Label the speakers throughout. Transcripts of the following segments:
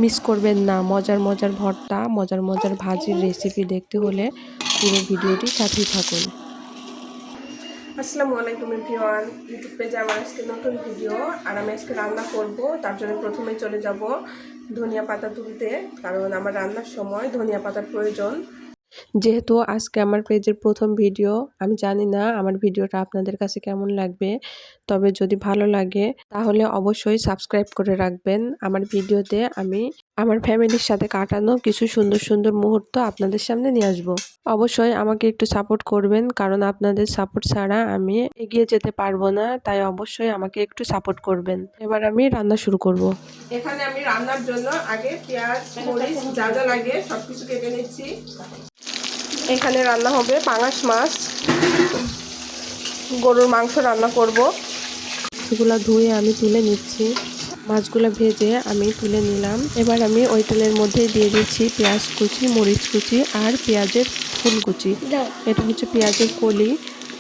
Speaker 1: Miss করবেন না মজার মজার ভর্তা, মজার মজার ভাজির রেসিপি দেখতে হলে পুরো ভিডিওটি সাথেই থাকুন।
Speaker 2: আসসালামু আলাইকুম এভরিওয়ান, ইউটিউব পেজে আমার আজকে নতুন ভিডিও। আর আমি আজকে রান্না করব, তার জন্য প্রথমেই চলে যাব ধনিয়া পাতা তুলতে, কারণ আমার রান্নার সময় ধনিয়া পাতার প্রয়োজন।
Speaker 1: যেহেতু আজকে আমার পেজের প্রথম ভিডিও, আমি জানি না আমার ভিডিওটা আপনাদের কাছে কেমন লাগবে, তবে যদি ভালো লাগে তাহলে অবশ্যই সাবস্ক্রাইব করে রাখবেন। আমার ভিডিওতে আমি আমার ফ্যামিলির সাথে কাটানো কিছু সুন্দর সুন্দর মুহূর্ত আপনাদের সামনে নিয়ে আসবো। অবশ্যই আমাকে একটু সাপোর্ট করবেন, কারণ আপনাদের সাপোর্ট ছাড়া আমি এগিয়ে যেতে পারবো না, তাই অবশ্যই আমাকে একটু সাপোর্ট করবেন। এবার আমি রান্না শুরু করব।
Speaker 2: এখানে আমি রান্নার জন্য আগে পেঁয়াজ মরিচ যা যা লাগে সবকিছু কেটে নিচ্ছি। এখানে রান্না হবে পাঙাশ মাছ, গরুর মাংস রান্না করব।
Speaker 1: মাছগুলো ধুয়ে আমি তুলে নিচ্ছি। মাছগুলো ভেজে আমি তুলে নিলাম। এবার আমি ওই তেলের মধ্যে দিয়ে দিচ্ছি পেঁয়াজ কুচি, মরিচ কুচি আর পেঁয়াজের ফুল কুচি। এটা হচ্ছে পেঁয়াজের কলি।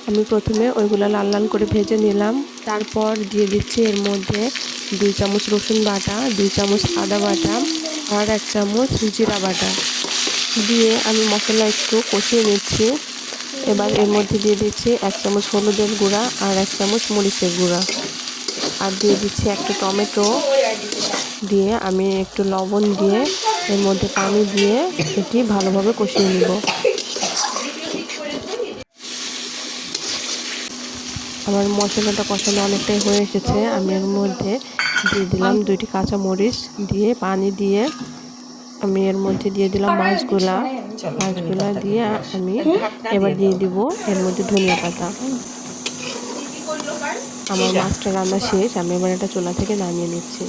Speaker 1: আমি প্রথমে ওইগুলো লাল লাল করে ভেজে নিলাম। তারপর দিয়ে দিচ্ছি এর মধ্যে 2 চামচ রসুন বাটা, 2 চামচ আদা বাটা আর 1 চামচ জিরা বাটা দিয়ে আমি মশলা একটু কষিয়ে নিচ্ছি। এবার এর মধ্যে দিয়ে দিচ্ছি 1 চামচ হলুদের গুঁড়া আর 1 চামচ মরিচের গুঁড়া, আর দিয়ে দিচ্ছি একটা টমেটো দিয়ে আমি একটু লবণ দিয়ে এর মধ্যে পানি দিয়ে এটি ভালোভাবে কষিয়ে নিব। আমার মশলাটা কষানো অনেকটাই হয়ে এসেছে। আমি এর মধ্যে দিয়ে দিলাম 2টি কাঁচা মরিচ দিয়ে পানি দিয়ে আমি এর মধ্যে দিয়ে দিলাম মাছগুলা দিয়ে আমি এবার দিয়ে দিব এর মধ্যে ধনিয়া পাতা। আমার মাছটা রান্না শেষ, আমি এবার এটা চুলা থেকে নামিয়ে নিচ্ছি।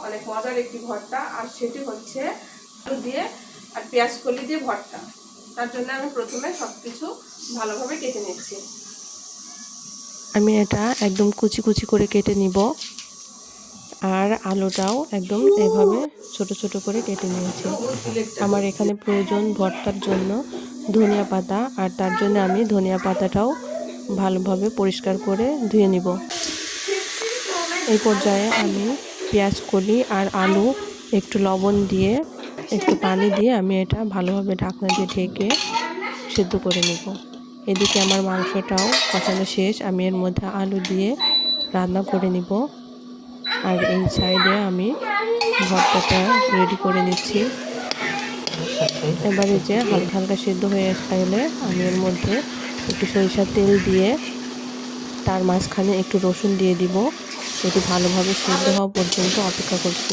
Speaker 2: অনেক মজার একটি ভর্তা, আর সেটি হচ্ছে আলু দিয়ে আর পেঁয়াজ কলি দিয়ে ভর্তা। তার জন্য আমি প্রথমে সবকিছু ভালোভাবে কেটে নিচ্ছি।
Speaker 1: আমি এটা একদম কুচি কুচি করে কেটে নিব, আর আলুটাও একদম এভাবে ছোট ছোট করে কেটে নিয়েছি। আমার এখানে প্রয়োজন ভর্তার জন্য ধনিয়া পাতা, আর তার জন্য আমি ধনিয়া পাতাটাও ভালোভাবে পরিষ্কার করে ধুয়ে নিব। এই পর্যায়ে আমি পেঁয়াজ কলি আর আলু একটু লবণ দিয়ে একটু পানি দিয়ে আমি এটা ভালোভাবে ঢাকনা দিয়ে ঢেকে সিদ্ধ করে নেব। এদিকে আমার মাংসটাও কষানো শেষ, আমি এর মধ্যে আলু দিয়ে রান্না করে নিব। আর এই সাইডে আমি ভর্তাটা রেডি করে নিচ্ছি। এবারে যে হালকা হালকা সিদ্ধ হয়ে গেলে আমি এর মধ্যে একটু সরিষার তেল দিয়ে তার মাঝখানে একটু রসুন দিয়ে দিব। এটি ভালোভাবে সিদ্ধ হওয়া পর্যন্ত অপেক্ষা করছি।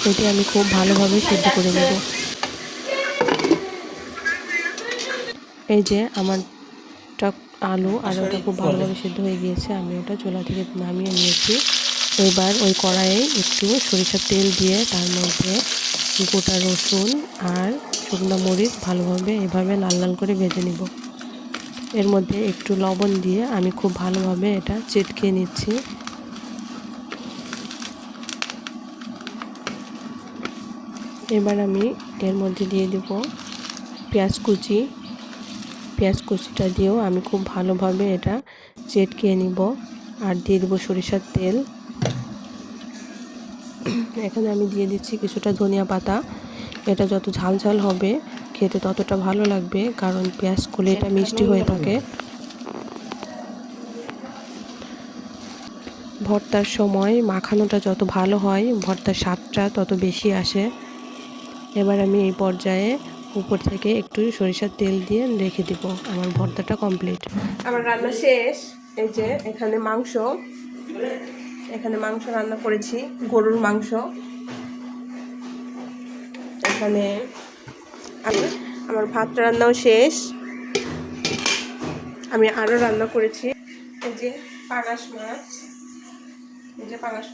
Speaker 1: এটি আমি খুব ভালোভাবে সিদ্ধ করে নেব। এই যে আমারটা আলু আর ওটা খুব ভালোভাবে সিদ্ধ হয়ে গিয়েছে, আমি ওটা চুলা থেকে নামিয়ে নিয়েছি। এবার ওই কড়াইয়ে একটু সরিষার তেল দিয়ে তার মধ্যে গোটা রসুন আর শুকনো মরিচ ভালোভাবে এভাবে লাল লাল করে ভেজে নিব। এর মধ্যে একটু লবণ দিয়ে আমি খুব ভালোভাবে এটা চেটকে নিচ্ছি। এবার আমি এর মধ্যে দিয়ে দেব পেঁয়াজ কুচিটা দিয়েও আমি খুব ভালোভাবে এটা চেটকে নিব, আর দিয়ে দেবো সরিষার তেল। এখানে আমি দিয়ে দিচ্ছি কিছুটা ধনিয়া পাতা। এটা যত ঝাল ঝাল হবে খেতে ততটা ভালো লাগবে, কারণ পেঁয়াজ কলিটা মিষ্টি হয়ে থাকে। ভর্তার সময় মাখানোটা যত ভালো হয় ভর্তার স্বাদটা তত বেশি আসে। এবার আমি এই পর্যায়ে উপর থেকে একটু সরিষার তেল দিয়ে রেখে দিব। আমার ভর্তাটা কমপ্লিট।
Speaker 2: আমার রান্না শেষ। এই যে এখানে মাংস রান্না করেছি, গরুর মাংস। এখানে আমার ভাত রান্নাও শেষ। আমি আরও রান্না করেছি এই যে পাঙাশ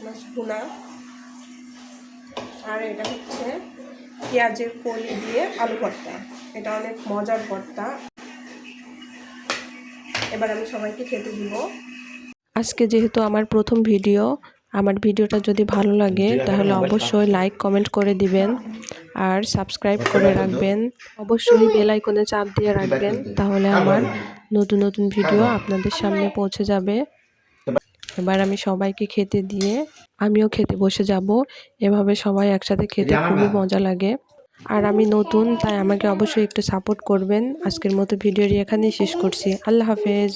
Speaker 2: মাছ ভুনা, আর এটা হচ্ছে পেঁয়াজের কলি দিয়ে আলু ভর্তা। এটা অনেক মজার ভর্তা। এবার আমি সবাইকে খেতে দিব।
Speaker 1: আজকে যেহেতু আমার প্রথম ভিডিও, আমার ভিডিওটা যদি ভালো লাগে তাহলে অবশ্যই লাইক কমেন্ট করে দিবেন আর সাবস্ক্রাইব করে রাখবেন। অবশ্যই বেল আইকনে চাপ দিয়ে রাখবেন, তাহলে আমার নতুন নতুন ভিডিও আপনাদের সামনে পৌঁছে যাবে। এবার আমি সবাইকে খেতে দিয়ে আমিও খেতে বসে যাব। এভাবে সবাই একসাথে খেতে খুবই মজা লাগে। আর আমি নতুন, তাই আমাকে অবশ্যই একটু সাপোর্ট করবেন। আজকের মতো ভিডিওটি এখানেই শেষ করছি। আল্লাহ হাফেজ।